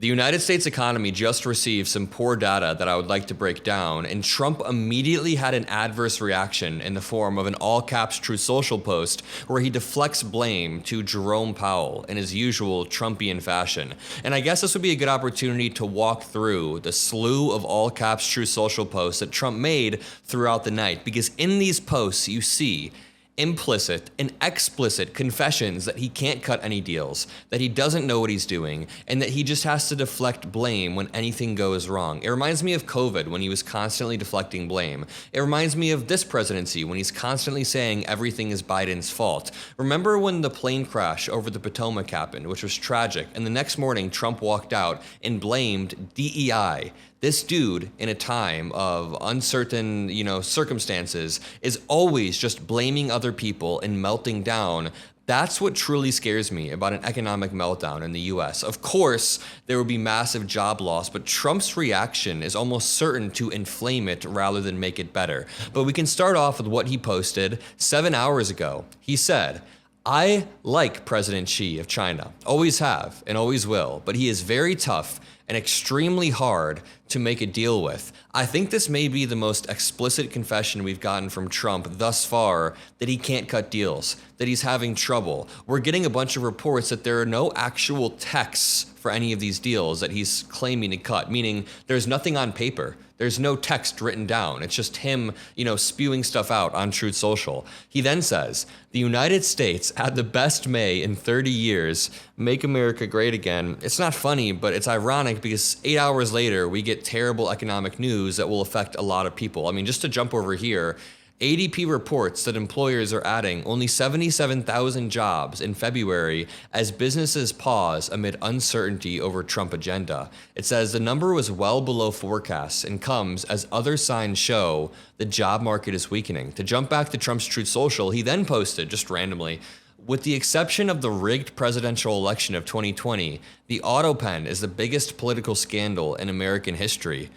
The United States economy just received some poor data that I would like to break down, and Trump immediately had an adverse reaction in the form of an all-caps Truth Social post where he deflects blame to Jerome Powell in his usual Trumpian fashion. And I guess this would be a good opportunity to walk through the slew of all-caps Truth Social posts that Trump made throughout the night, because in these posts you see implicit and explicit confessions that he can't cut any deals, that he doesn't know what he's doing, and that he just has to deflect blame when anything goes wrong. It reminds me of COVID when he was constantly deflecting blame. It reminds me of this presidency when he's constantly saying everything is Biden's fault. Remember when the plane crash over the Potomac happened, which was tragic, and the next morning Trump walked out and blamed DEI. This dude, in a time of uncertain, circumstances, is always just blaming other people and melting down. That's what truly scares me about an economic meltdown in the US. Of course, there will be massive job loss, but Trump's reaction is almost certain to inflame it rather than make it better. But we can start off with what he posted 7 hours ago. He said, "I like President Xi of China, always have and always will, but he is very tough and extremely hard to make a deal with." I think this may be the most explicit confession we've gotten from Trump thus far, that he can't cut deals, that he's having trouble. We're getting a bunch of reports that there are no actual texts for any of these deals that he's claiming to cut, meaning there's nothing on paper. There's no text written down. It's just him, spewing stuff out on Truth Social. He then says, "The United States had the best May in 30 years. Make America great again." It's not funny, but it's ironic because 8 hours later, we get terrible economic news that will affect a lot of people. I mean, just to jump over here, ADP reports that employers are adding only 77,000 jobs in February as businesses pause amid uncertainty over Trump agenda. It says the number was well below forecasts and comes as other signs show the job market is weakening. To jump back to Trump's Truth Social, he then posted, just randomly, "With the exception of the rigged presidential election of 2020, the auto pen is the biggest political scandal in American history."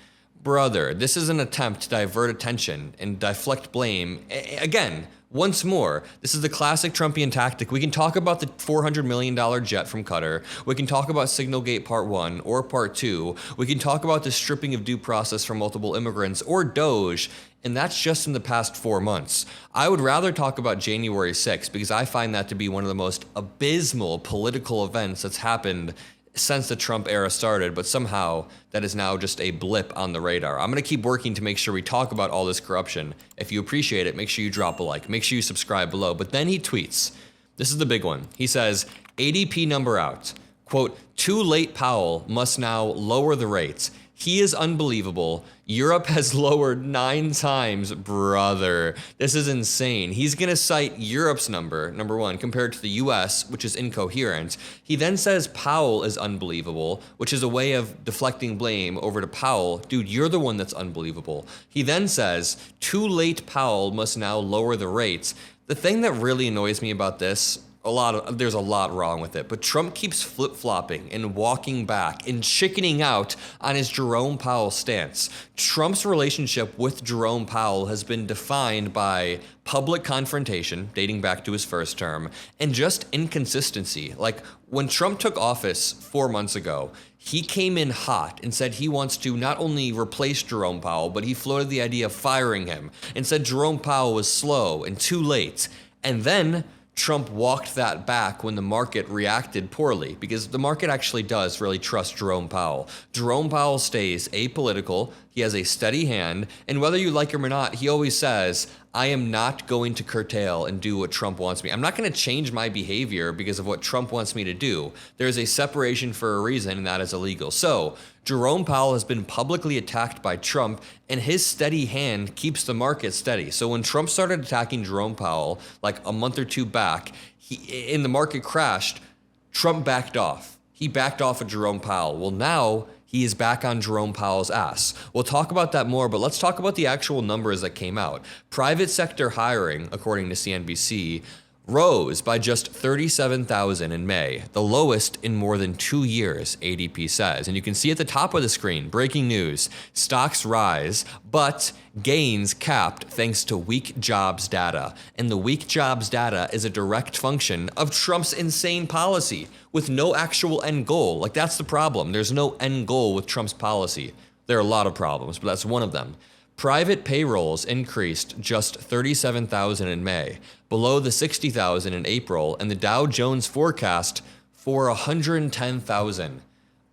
Brother, this is an attempt to divert attention and deflect blame. Again, once more, this is the classic Trumpian tactic. We can talk about the $400 million jet from Qatar. We can talk about Signalgate Part 1 or Part 2. We can talk about the stripping of due process from multiple immigrants or Doge, and that's just in the past 4 months. I would rather talk about January 6th because I find that to be one of the most abysmal political events that's happened since the Trump era started, but somehow that is now just a blip on the radar. I'm going to keep working to make sure we talk about all this corruption. If you appreciate it, make sure you drop a like. Make sure you subscribe below. But then he tweets. This is the big one. He says, ADP number out. Quote, "Too late Powell must now lower the rates. He is unbelievable. Europe has lowered 9 times, brother." This is insane. He's going to cite Europe's number one, compared to the US, which is incoherent. He then says Powell is unbelievable, which is a way of deflecting blame over to Powell. Dude, you're the one that's unbelievable. He then says, "Too late Powell must now lower the rates." The thing that really annoys me about this, there's a lot wrong with it, but Trump keeps flip-flopping and walking back and chickening out on his Jerome Powell stance. Trump's relationship with Jerome Powell has been defined by public confrontation, dating back to his first term, and just inconsistency. Like, when Trump took office 4 months ago, he came in hot and said he wants to not only replace Jerome Powell, but he floated the idea of firing him and said Jerome Powell was slow and too late. And then Trump walked that back when the market reacted poorly, because the market actually does really trust Jerome Powell. Jerome Powell stays apolitical, he has a steady hand, and whether you like him or not, he always says, "I am not going to curtail and do what Trump wants me. I'm not going to change my behavior because of what Trump wants me to do. There's a separation for a reason, and that is illegal." So Jerome Powell has been publicly attacked by Trump, and his steady hand keeps the market steady. So when Trump started attacking Jerome Powell, like a month or two back, and the market crashed, Trump backed off. He backed off of Jerome Powell. Well, now he is back on Jerome Powell's ass. We'll talk about that more, but let's talk about the actual numbers that came out. Private sector hiring, according to CNBC, rose by just 37,000 in May, the lowest in more than 2 years, ADP says. And you can see at the top of the screen, breaking news, stocks rise, but gains capped thanks to weak jobs data. And the weak jobs data is a direct function of Trump's insane policy with no actual end goal. Like, that's the problem. There's no end goal with Trump's policy. There are a lot of problems, but that's one of them. Private payrolls increased just 37,000 in May, below the 60,000 in April, and the Dow Jones forecast for 110,000.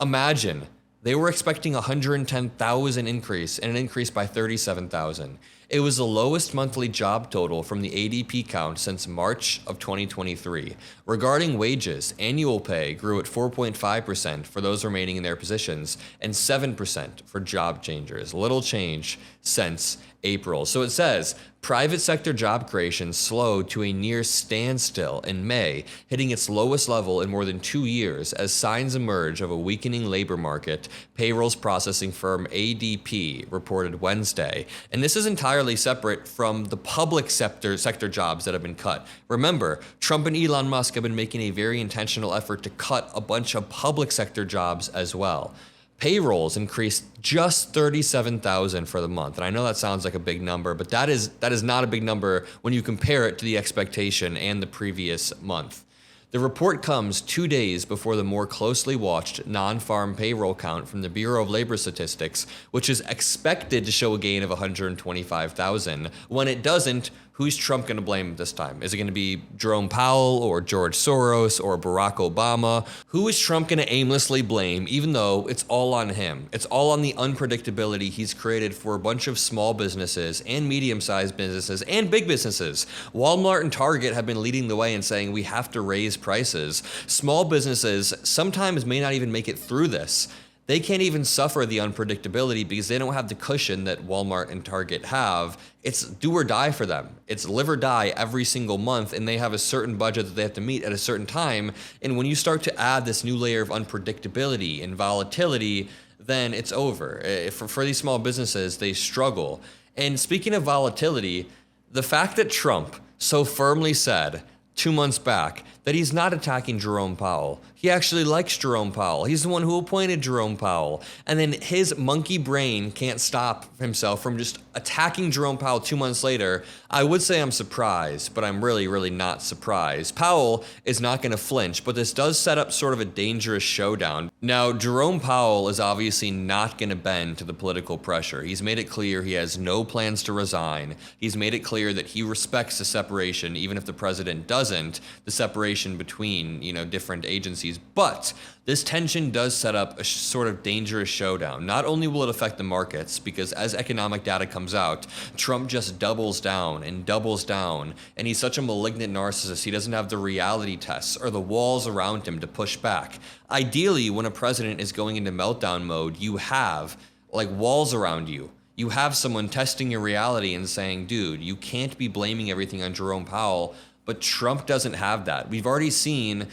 Imagine, they were expecting 110,000 increase and an increase by 37,000. It was the lowest monthly job total from the ADP count since March of 2023. Regarding wages, annual pay grew at 4.5% for those remaining in their positions and 7% for job changers. Little change since April. So it says private sector job creation slowed to a near standstill in May, hitting its lowest level in more than 2 years as signs emerge of a weakening labor market, payrolls processing firm ADP reported Wednesday. And this is entirely separate from the public sector jobs that have been cut. Remember, Trump and Elon Musk have been making a very intentional effort to cut a bunch of public sector jobs as well. Payrolls increased just 37,000 for the month. And I know that sounds like a big number, but that is not a big number when you compare it to the expectation and the previous month. The report comes 2 days before the more closely watched non-farm payroll count from the Bureau of Labor Statistics, which is expected to show a gain of 125,000. When it doesn't, who's Trump going to blame this time? Is it going to be Jerome Powell or George Soros or Barack Obama? Who is Trump going to aimlessly blame, even though it's all on him? It's all on the unpredictability he's created for a bunch of small businesses and medium-sized businesses and big businesses. Walmart and Target have been leading the way and saying we have to raise prices. Small businesses sometimes may not even make it through this. They can't even suffer the unpredictability because they don't have the cushion that Walmart and Target have. It's do or die for them. It's live or die every single month, and they have a certain budget that they have to meet at a certain time. And when you start to add this new layer of unpredictability and volatility, then it's over. For these small businesses, they struggle. And speaking of volatility, the fact that Trump so firmly said 2 months back that he's not attacking Jerome Powell. He actually likes Jerome Powell. He's the one who appointed Jerome Powell. And then his monkey brain can't stop himself from just attacking Jerome Powell 2 months later. I would say I'm surprised, but I'm really, really not surprised. Powell is not going to flinch, but this does set up sort of a dangerous showdown. Now, Jerome Powell is obviously not going to bend to the political pressure. He's made it clear he has no plans to resign. He's made it clear that he respects the separation, even if the president doesn't, the separation between, different agencies. But this tension does set up a sort of dangerous showdown. Not only will it affect the markets, because as economic data comes out, Trump just doubles down, and he's such a malignant narcissist, he doesn't have the reality tests or the walls around him to push back. Ideally, when a president is going into meltdown mode, you have walls around you. You have someone testing your reality and saying, dude, you can't be blaming everything on Jerome Powell. But Trump doesn't have that. We've already seen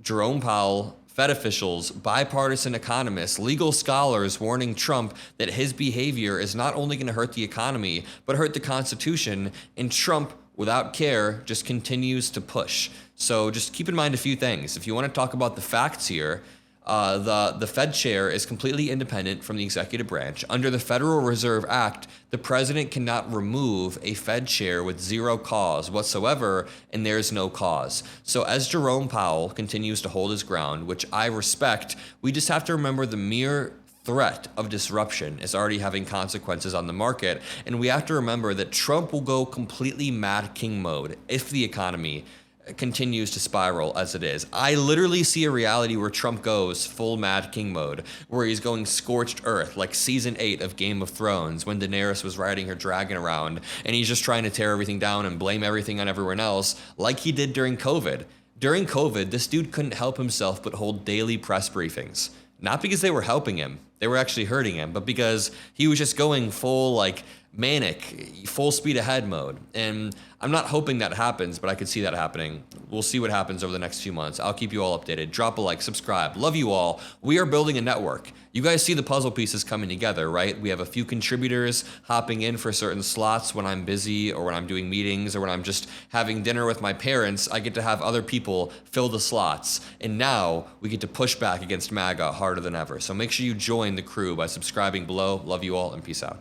Jerome Powell, Fed officials, bipartisan economists, legal scholars warning Trump that his behavior is not only going to hurt the economy, but hurt the Constitution. And Trump, without care, just continues to push. So just keep in mind a few things. If you want to talk about the facts here, the Fed chair is completely independent from the executive branch. Under the Federal Reserve Act, the president cannot remove a Fed chair with zero cause whatsoever, and there's no cause. So as Jerome Powell continues to hold his ground, which I respect, we just have to remember the mere threat of disruption is already having consequences on the market. And we have to remember that Trump will go completely Mad King mode if the economy continues to spiral as it is. I literally see a reality where Trump goes full Mad King mode, where he's going scorched earth, like season 8 of Game of Thrones when Daenerys was riding her dragon around, and he's just trying to tear everything down and blame everything on everyone else, like he did during COVID. During COVID, this dude couldn't help himself but hold daily press briefings. Not because they were helping him, they were actually hurting him, but because he was just going full manic, full speed ahead mode. And I'm not hoping that happens, but I could see that happening. We'll see what happens over the next few months. I'll keep you all updated. Drop a like, subscribe. Love you all. We are building a network. You guys see the puzzle pieces coming together, right? We have a few contributors hopping in for certain slots when I'm busy or when I'm doing meetings or when I'm just having dinner with my parents. I get to have other people fill the slots. And now we get to push back against MAGA harder than ever. So make sure you join the crew by subscribing below. Love you all and peace out.